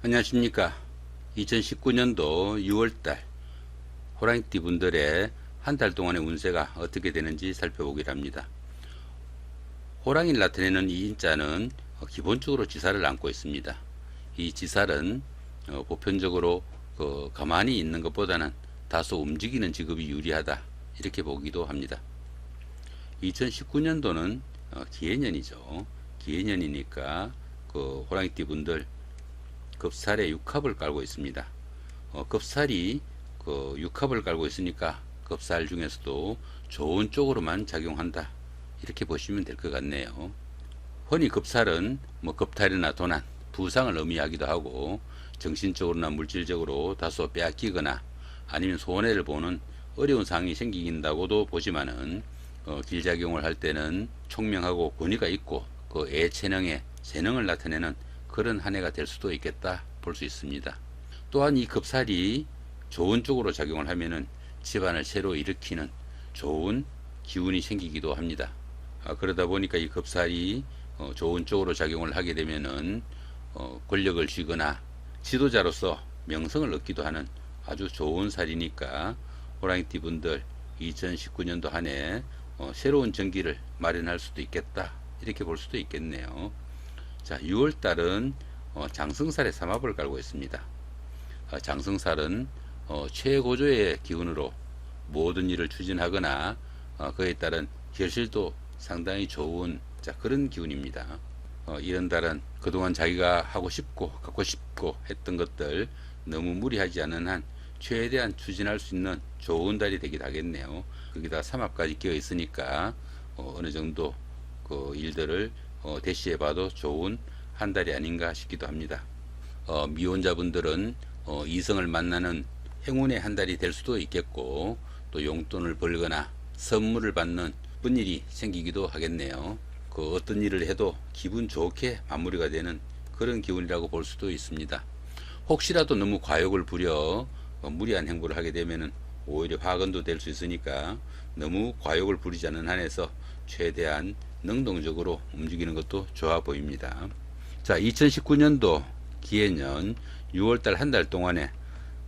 안녕하십니까. 2019년도 6월달 호랑이띠 분들의 한 달 동안의 운세가 어떻게 되는지 살펴보기로 합니다. 호랑이를 나타내는 이 인자는 기본적으로 지살을 안고 있습니다. 이 지살은 보편적으로 가만히 있는 것보다는 다소 움직이는 직업이 유리하다, 이렇게 보기도 합니다. 2019년도는 기해년이죠. 기해년이니까 호랑이띠 분들 급살에 육합을 깔고 있습니다. 급살이 육합을 깔고 있으니까 급살 중에서도 좋은 쪽으로만 작용한다, 이렇게 보시면 될 것 같네요. 흔히 급살은 급탈이나 도난, 부상을 의미하기도 하고 정신적으로나 물질적으로 다소 빼앗기거나 아니면 손해를 보는 어려운 상황이 생긴다고도 보지만은 길작용을 할 때는 총명하고 권위가 있고 애체능에 재능을 나타내는 그런 한 해가 될 수도 있겠다 볼 수 있습니다. 또한 이 급살이 좋은 쪽으로 작용을 하면은 집안을 새로 일으키는 좋은 기운이 생기기도 합니다. 그러다 보니까 이 급살이 좋은 쪽으로 작용을 하게 되면은 권력을 쥐거나 지도자로서 명성을 얻기도 하는 아주 좋은 살이니까 호랑이띠 분들 2019년도 한 해 새로운 전기를 마련할 수도 있겠다, 이렇게 볼 수도 있겠네요. 자, 6월달은 장성살에 삼합을 깔고 있습니다. 장성살은 최고조의 기운으로 모든 일을 추진하거나 그에 따른 결실도 상당히 좋은 그런 기운입니다. 이런 달은 그동안 자기가 하고 싶고 갖고 싶고 했던 것들 너무 무리하지 않은 한 최대한 추진할 수 있는 좋은 달이 되긴 하겠네요. 거기다 삼합까지 끼어 있으니까 어느 정도 그 일들을 대시해 봐도 좋은 한 달이 아닌가 싶기도 합니다. 미혼자분들은 이성을 만나는 행운의 한 달이 될 수도 있겠고, 또 용돈을 벌거나 선물을 받는 예쁜 일이 생기기도 하겠네요. 어떤 일을 해도 기분 좋게 마무리가 되는 그런 기운이라고 볼 수도 있습니다. 혹시라도 너무 과욕을 부려 무리한 행보를 하게 되면은 오히려 화근도 될 수 있으니까 너무 과욕을 부리지 않는 한에서 최대한 능동적으로 움직이는 것도 좋아 보입니다. 자, 2019년도 기해년 6월달 한 달 동안에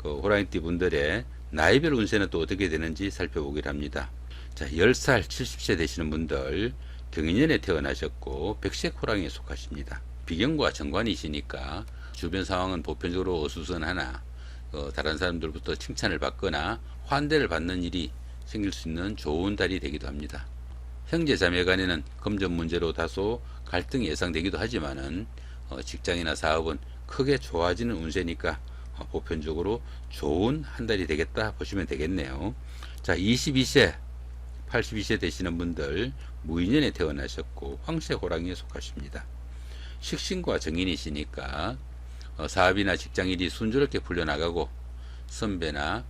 호랑이띠 분들의 나이별 운세는 또 어떻게 되는지 살펴보기로 합니다. 자, 10살 70세 되시는 분들 경인년에 태어나셨고 백색 호랑이에 속하십니다. 비경과 정관이시니까 주변 상황은 보편적으로 어수선하나 다른 사람들부터 칭찬을 받거나 환대를 받는 일이 생길 수 있는 좋은 달이 되기도 합니다. 형제 자매 간에는 금전 문제로 다소 갈등이 예상되기도 하지만은 직장이나 사업은 크게 좋아지는 운세니까 보편적으로 좋은 한 달이 되겠다 보시면 되겠네요. 자, 22세 82세 되시는 분들 무인년에 태어나셨고 황색 호랑이에 속하십니다. 식신과 정인이시니까 사업이나 직장일이 순조롭게 풀려나가고 선배나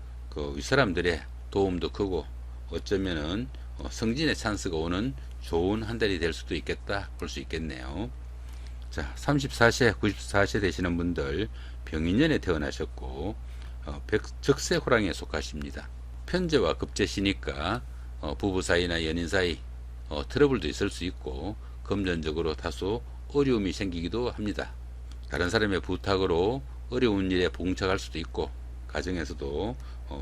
윗사람들의 도움도 크고 어쩌면은 성진의 찬스가 오는 좋은 한 달이 될 수도 있겠다 볼 수 있겠네요. 자, 34세 94세 되시는 분들 병인년에 태어나셨고 적색 호랑이에 속하십니다. 편제와 급제시니까 부부 사이나 연인 사이 트러블도 있을 수 있고 금전적으로 다소 어려움이 생기기도 합니다. 다른 사람의 부탁으로 어려운 일에 봉착할 수도 있고 가정에서도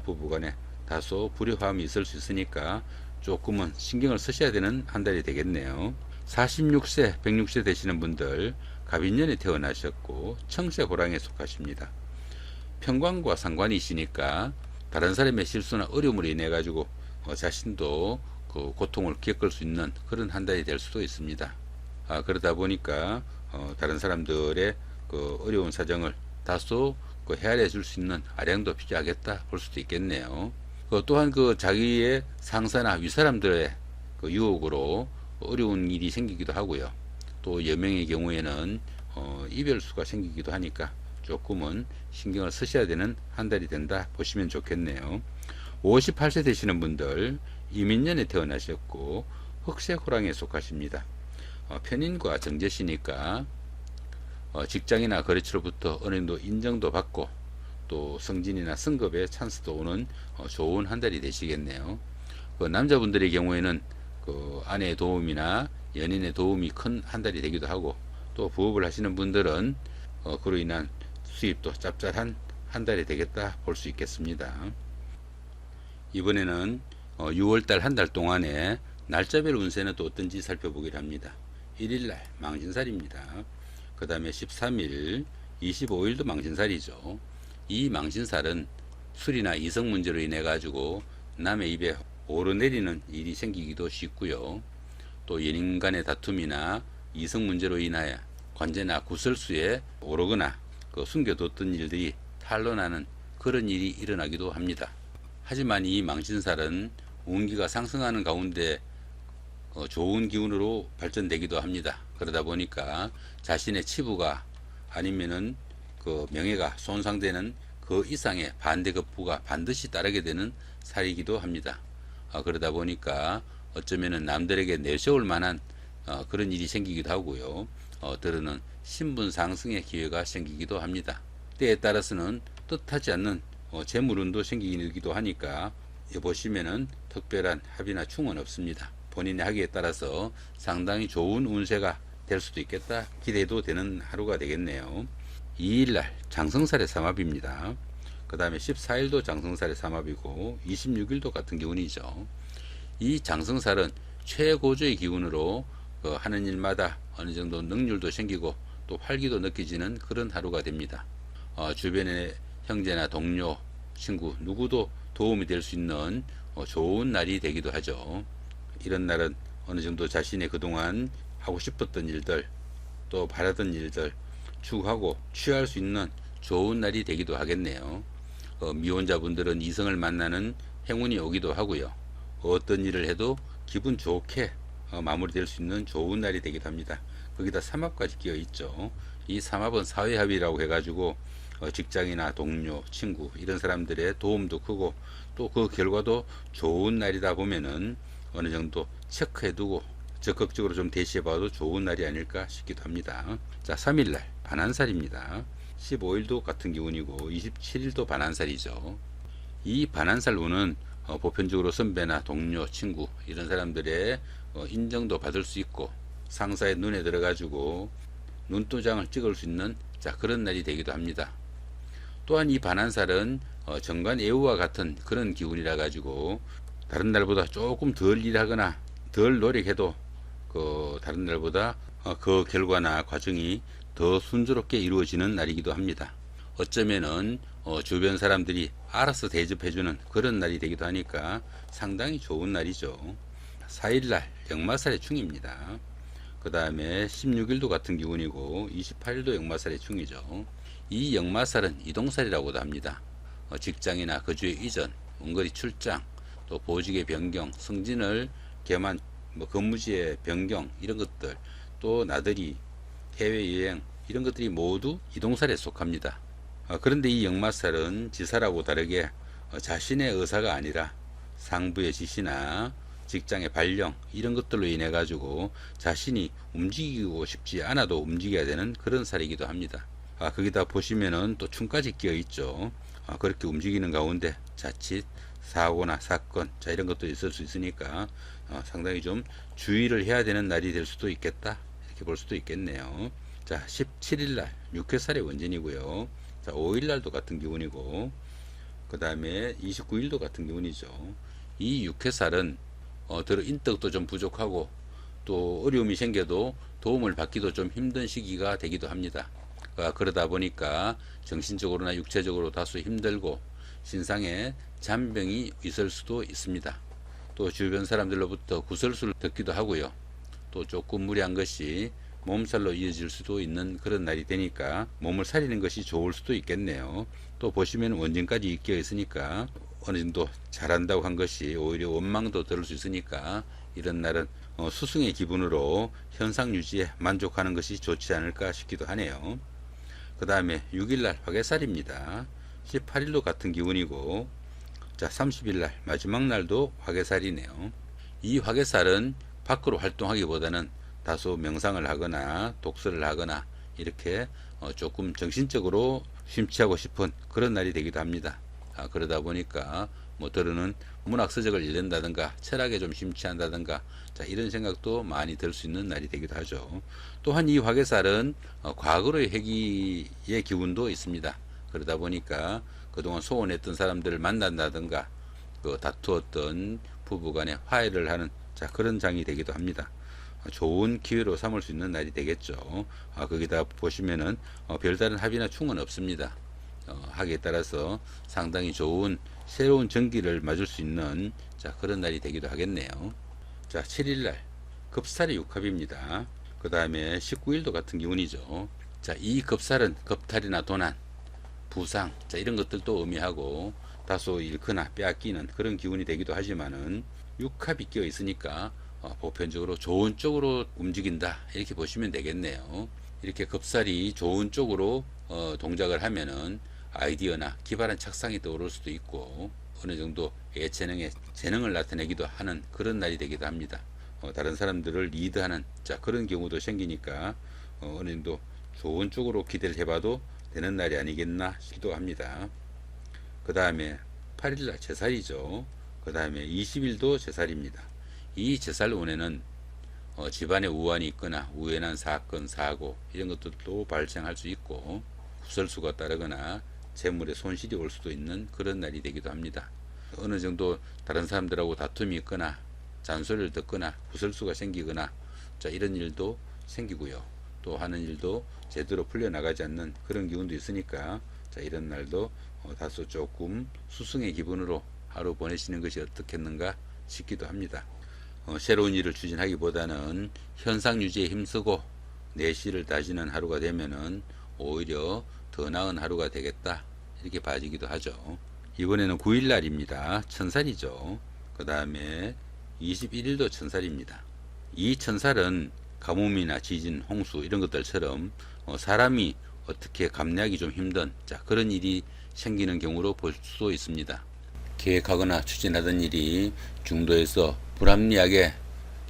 부부간에 다소 불협화음이 있을 수 있으니까 조금은 신경을 쓰셔야 되는 한 달이 되겠네요. 46세 106세 되시는 분들 갑인년에 태어나셨고 청색 호랑이에 속하십니다. 편관과 상관이시니까 다른 사람의 실수나 어려움으로 인해 가지고 자신도 고통을 겪을 수 있는 그런 한 달이 될 수도 있습니다. 그러다 보니까 다른 사람들의 어려운 사정을 다소 헤아려 줄 수 있는 아량도 필요하겠다 볼 수도 있겠네요. 또한 자기의 상사나 윗사람들의 유혹으로 어려운 일이 생기기도 하고요. 또 여명의 경우에는 이별수가 생기기도 하니까 조금은 신경을 쓰셔야 되는 한 달이 된다 보시면 좋겠네요. 58세 되시는 분들 이민년에 태어나셨고 흑색 호랑이에 속하십니다. 편인과 정제시니까 직장이나 거래처로부터 어느 정도 인정도 받고 또 승진이나 승급의 찬스도 오는 좋은 한 달이 되시겠네요. 남자분들의 경우에는 아내의 도움이나 연인의 도움이 큰 한 달이 되기도 하고, 또 부업을 하시는 분들은 그로 인한 수입도 짭짤한 한 달이 되겠다 볼 수 있겠습니다. 이번에는 6월달 한 달 동안에 날짜별 운세는 또 어떤지 살펴보기로 합니다. 1일날 망신살입니다. 그 다음에 13일, 25일도 망신살이죠. 이 망신살은 술이나 이성 문제로 인해 가지고 남의 입에 오르내리는 일이 생기기도 쉽고요. 또 연인 간의 다툼이나 이성 문제로 인하여 관제나 구설수에 오르거나 숨겨뒀던 일들이 탄로나는 그런 일이 일어나기도 합니다. 하지만 이 망신살은 운기가 상승하는 가운데 좋은 기운으로 발전되기도 합니다. 그러다 보니까 자신의 치부가 아니면은 그 명예가 손상되는 그 이상의 반대급부가 반드시 따르게 되는 살이기도 합니다. 그러다 보니까 어쩌면은 남들에게 내세울 만한 그런 일이 생기기도 하고요. 때로는 신분 상승의 기회가 생기기도 합니다. 때에 따라서는 뜻하지 않는 재물운도 생기기도 하니까 보시면은 특별한 합의나 충은 없습니다. 본인의 하기에 따라서 상당히 좋은 운세가 될 수도 있겠다 기대도 되는 하루가 되겠네요. 2일날 장성살의 삼합입니다. 그 다음에 14일도 장성살의 삼합이고 26일도 같은 기운이죠. 이 장성살은 최고조의 기운으로 하는 일마다 어느 정도 능률도 생기고 또 활기도 느껴지는 그런 하루가 됩니다. 주변의 형제나 동료, 친구 누구도 도움이 될 수 있는 좋은 날이 되기도 하죠. 이런 날은 어느 정도 자신의 그동안 하고 싶었던 일들 또 바라던 일들 추구하고 취할 수 있는 좋은 날이 되기도 하겠네요. 미혼자분들은 이성을 만나는 행운이 오기도 하고요. 어떤 일을 해도 기분 좋게 마무리될 수 있는 좋은 날이 되기도 합니다. 거기다 삼합까지 끼어 있죠. 이 삼합은 사회합의라고 해가지고 직장이나 동료, 친구 이런 사람들의 도움도 크고 또 그 결과도 좋은 날이다 보면은 어느 정도 체크해두고 적극적으로 좀 대시해봐도 좋은 날이 아닐까 싶기도 합니다. 자, 3일날 반한살입니다. 15일도 같은 기운이고 27일도 반한살이죠. 이 반한살 운은 보편적으로 선배나 동료, 친구 이런 사람들의 인정도 받을 수 있고 상사의 눈에 들어가지고 눈도장을 찍을 수 있는 그런 날이 되기도 합니다. 또한 이 반한살은 정관예우와 같은 그런 기운이라 가지고 다른 날보다 조금 덜 일하거나 덜 노력해도 다른 날보다 그 결과나 과정이 더 순조롭게 이루어지는 날이기도 합니다. 어쩌면은 주변 사람들이 알아서 대접해주는 그런 날이 되기도 하니까 상당히 좋은 날이죠. 4일날 역마살의 충입니다. 그 다음에 16일도 같은 기운이고 28일도 역마살의 충이죠. 이 역마살은 이동살이라고도 합니다. 직장이나 거주의 이전, 원거리 출장, 또 보직의 변경, 승진을 겸한 근무지의 변경 이런 것들, 또 나들이, 해외여행 이런 것들이 모두 이동살에 속합니다. 그런데 이 역마살은 지살하고 다르게 자신의 의사가 아니라 상부의 지시나 직장의 발령 이런 것들로 인해 가지고 자신이 움직이고 싶지 않아도 움직여야 되는 그런 살이기도 합니다. 거기다 보시면은 또 충까지 끼어 있죠. 그렇게 움직이는 가운데 자칫 사고나 사건 이런 것도 있을 수 있으니까 상당히 좀 주의를 해야 되는 날이 될 수도 있겠다 이렇게 볼 수도 있겠네요. 자, 17일날 육회살의 원진이고요. 자, 5일날도 같은 기운이고 그 다음에 29일도 같은 기운이죠. 이 육회살은 들어 인덕도 좀 부족하고 또 어려움이 생겨도 도움을 받기도 좀 힘든 시기가 되기도 합니다. 그러다 보니까 정신적으로나 육체적으로 다소 힘들고 신상에 잔병이 있을 수도 있습니다. 또 주변 사람들로부터 구설수를 듣기도 하고요. 또 조금 무리한 것이 몸살로 이어질 수도 있는 그런 날이 되니까 몸을 사리는 것이 좋을 수도 있겠네요. 또 보시면 원진까지 끼어 있으니까 어느 정도 잘한다고 한 것이 오히려 원망도 들을 수 있으니까 이런 날은 스승의 기분으로 현상 유지에 만족하는 것이 좋지 않을까 싶기도 하네요. 그 다음에 6일날 화개살입니다. 18일도 같은 기운이고 자, 30일날 마지막 날도 화개살이네요. 이 화개살은 밖으로 활동하기보다는 다소 명상을 하거나 독서를 하거나 이렇게 조금 정신적으로 심취하고 싶은 그런 날이 되기도 합니다. 그러다 보니까 뭐 들어는 문학서적을 읽는다든가 철학에 좀 심취한다든가 자 이런 생각도 많이 들 수 있는 날이 되기도 하죠. 또한 이 화개살은 과거의 회귀의 기운도 있습니다. 그러다 보니까 그동안 소원했던 사람들을 만난다든가 그 다투었던 부부간에 화해를 하는 자 그런 장이 되기도 합니다. 좋은 기회로 삼을 수 있는 날이 되겠죠. 거기다 보시면은 별다른 합이나 충은 없습니다. 하기에 따라서 상당히 좋은 새로운 전기를 맞을 수 있는 자 그런 날이 되기도 하겠네요. 자 7일날 급살의 육합입니다. 그 다음에 19일도 같은 기운이죠. 자 이 급살은 겁탈이나 도난, 부상 자 이런 것들도 의미하고 다소 잃거나 빼앗기는 그런 기운이 되기도 하지만은 육합이 끼어 있으니까 보편적으로 좋은 쪽으로 움직인다 이렇게 보시면 되겠네요. 이렇게 급살이 좋은 쪽으로 동작을 하면은 아이디어나 기발한 착상이 떠오를 수도 있고 어느 정도 예체능의 재능을 나타내기도 하는 그런 날이 되기도 합니다. 다른 사람들을 리드하는 자 그런 경우도 생기니까 어느 정도 좋은 쪽으로 기대를 해봐도 되는 날이 아니겠나 싶기도 합니다. 그 다음에 8일날 제살이죠. 그 다음에 20일도 제살입니다. 이 제살운에는 집안에 우환이 있거나 우연한 사건, 사고 이런 것들도 발생할 수 있고 구설수가 따르거나 재물에 손실이 올 수도 있는 그런 날이 되기도 합니다. 어느 정도 다른 사람들하고 다툼이 있거나 잔소리를 듣거나 구설수가 생기거나 자 이런 일도 생기고요. 또 하는 일도 제대로 풀려나가지 않는 그런 기운도 있으니까 자 이런 날도 다소 조금 수승의 기분으로 하루 보내시는 것이 어떻겠는가 싶기도 합니다. 새로운 일을 추진하기보다는 현상 유지에 힘쓰고 내실을 다지는 하루가 되면은 오히려 더 나은 하루가 되겠다 이렇게 봐지기도 하죠. 이번에는 9일날입니다. 천살이죠. 그 다음에 21일도 천살입니다. 이 천살은 가뭄이나 지진, 홍수 이런 것들처럼 사람이 어떻게 감내하기 좀 힘든 자 그런 일이 생기는 경우로 볼 수 있습니다. 계획하거나 추진하던 일이 중도에서 불합리하게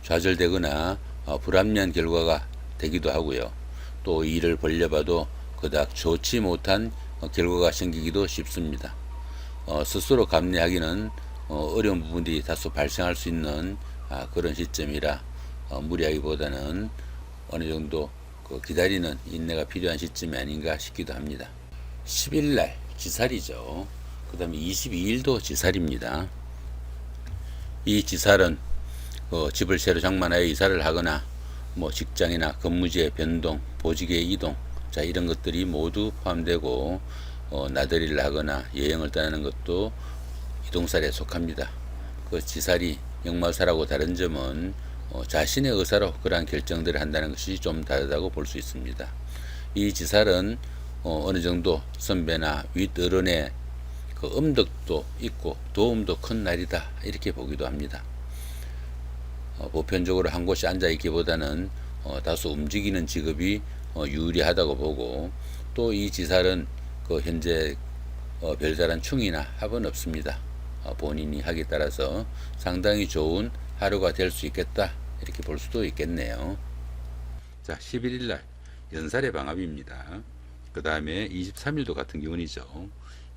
좌절되거나 불합리한 결과가 되기도 하고요. 또 일을 벌려봐도 그닥 좋지 못한 결과가 생기기도 쉽습니다. 스스로 감내하기는 어려운 부분들이 다소 발생할 수 있는 그런 시점이라 무리하기보다는 어느 정도 기다리는 인내가 필요한 시점이 아닌가 싶기도 합니다. 10일날 지살이죠. 그 다음에 22일도 지살입니다. 이 지살은 집을 새로 장만하여 이사를 하거나 뭐 직장이나 근무지의 변동, 보직의 이동 자 이런 것들이 모두 포함되고 나들이를 하거나 여행을 떠나는 것도 이동살에 속합니다. 그 지살이 역마살하고 다른 점은 자신의 의사로 그러한 결정들을 한다는 것이 좀 다르다고 볼 수 있습니다. 이 지살은 어느 정도 선배나 윗어른의 그 음덕도 있고 도움도 큰 날이다 이렇게 보기도 합니다. 보편적으로 한 곳에 앉아 있기보다는 다소 움직이는 직업이 유리하다고 보고 또 이 지살은 그 현재 별다른 충이나 합은 없습니다. 본인이 하기에 따라서 상당히 좋은 하루가 될 수 있겠다 이렇게 볼 수도 있겠네요. 자 11일날 연살의 방합입니다. 그 다음에 23일도 같은 기운이죠.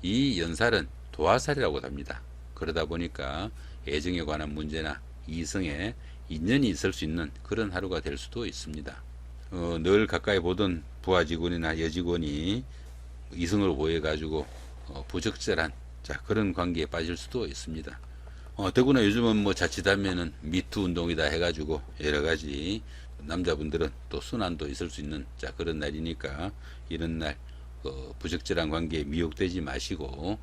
이 연살은 도화살이라고 합니다. 그러다 보니까 애정에 관한 문제나 이성에 인연이 있을 수 있는 그런 하루가 될 수도 있습니다. 늘 가까이 보던 부하 직원이나 여직원이 이성을 보여 가지고 부적절한 자 그런 관계에 빠질 수도 있습니다. 더구나 요즘은 뭐 자칫하면은 미투 운동이다 해가지고 여러 가지 남자분들은 또 순환도 있을 수 있는 자 그런 날이니까 이런 날 부적절한 관계에 미혹되지 마시고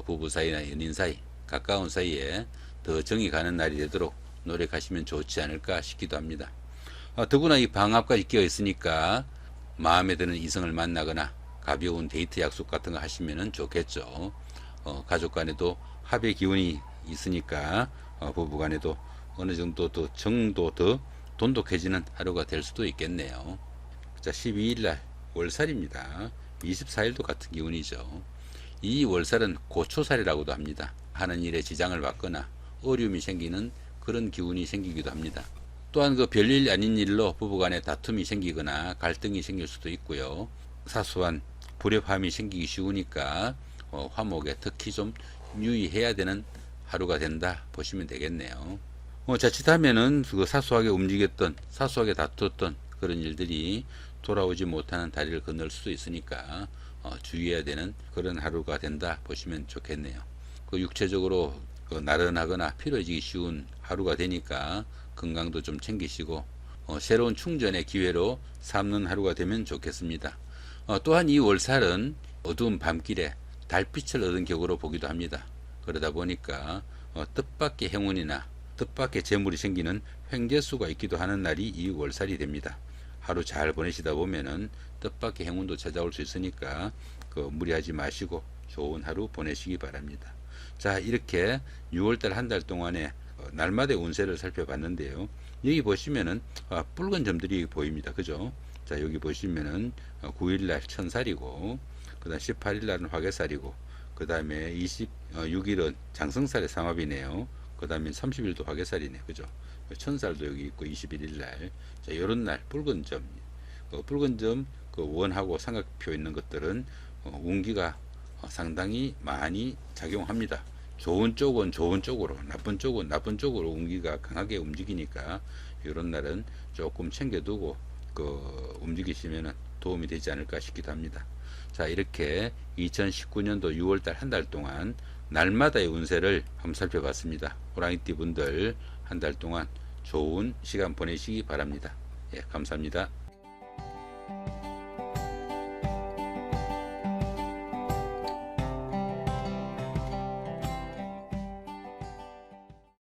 부부 사이나 연인 사이 가까운 사이에 더 정이 가는 날이 되도록 노력하시면 좋지 않을까 싶기도 합니다. 더구나 이 방합까지 끼어 있으니까 마음에 드는 이성을 만나거나 가벼운 데이트 약속 같은 거 하시면 좋겠죠. 가족 간에도 합의 기운이 있으니까 부부 간에도 어느 정도 더 정도 더 돈독해지는 하루가 될 수도 있겠네요. 자 12일날 월살입니다. 24일도 같은 기운이죠. 이 월살은 고초살이라고도 합니다. 하는 일에 지장을 받거나 어려움이 생기는 그런 기운이 생기기도 합니다. 또한 그 별일 아닌 일로 부부간에 다툼이 생기거나 갈등이 생길 수도 있고요. 사소한 불협화음이 생기기 쉬우니까 화목에 특히 좀 유의해야 되는 하루가 된다 보시면 되겠네요. 자칫하면은 그 사소하게 움직였던, 사소하게 다투었던 그런 일들이 돌아오지 못하는 다리를 건널 수도 있으니까 주의해야 되는 그런 하루가 된다 보시면 좋겠네요. 그 육체적으로 나른하거나 피로해지기 쉬운 하루가 되니까 건강도 좀 챙기시고 새로운 충전의 기회로 삼는 하루가 되면 좋겠습니다. 또한 이 월살은 어두운 밤길에 달빛을 얻은 격으로 보기도 합니다. 그러다 보니까 뜻밖의 행운이나 뜻밖의 재물이 생기는 횡재수가 있기도 하는 날이 이 월살이 됩니다. 하루 잘 보내시다 보면은 뜻밖의 행운도 찾아올 수 있으니까 무리하지 마시고 좋은 하루 보내시기 바랍니다. 자, 이렇게 6월달 한 달 동안에 날마다의 운세를 살펴봤는데요. 여기 보시면은 붉은 점들이 보입니다. 그죠? 자, 여기 보시면은 9일날 천살이고, 그 다음 18일날은 화개살이고, 그 다음에 26일은 장성살의 삼합이네요. 그 다음에 30일도 화개살이네. 그죠? 천살도 여기 있고 21일날. 자, 요런 날 붉은 점. 붉은 점, 원하고 삼각표 있는 것들은 운기가 상당히 많이 작용합니다. 좋은 쪽은 좋은 쪽으로, 나쁜 쪽은 나쁜 쪽으로 운기가 강하게 움직이니까 이런 날은 조금 챙겨두고 움직이시면 도움이 되지 않을까 싶기도 합니다. 자, 이렇게 2019년도 6월달 한 달 동안 날마다의 운세를 한번 살펴봤습니다. 호랑이띠 분들 한 달 동안 좋은 시간 보내시기 바랍니다. 예, 감사합니다.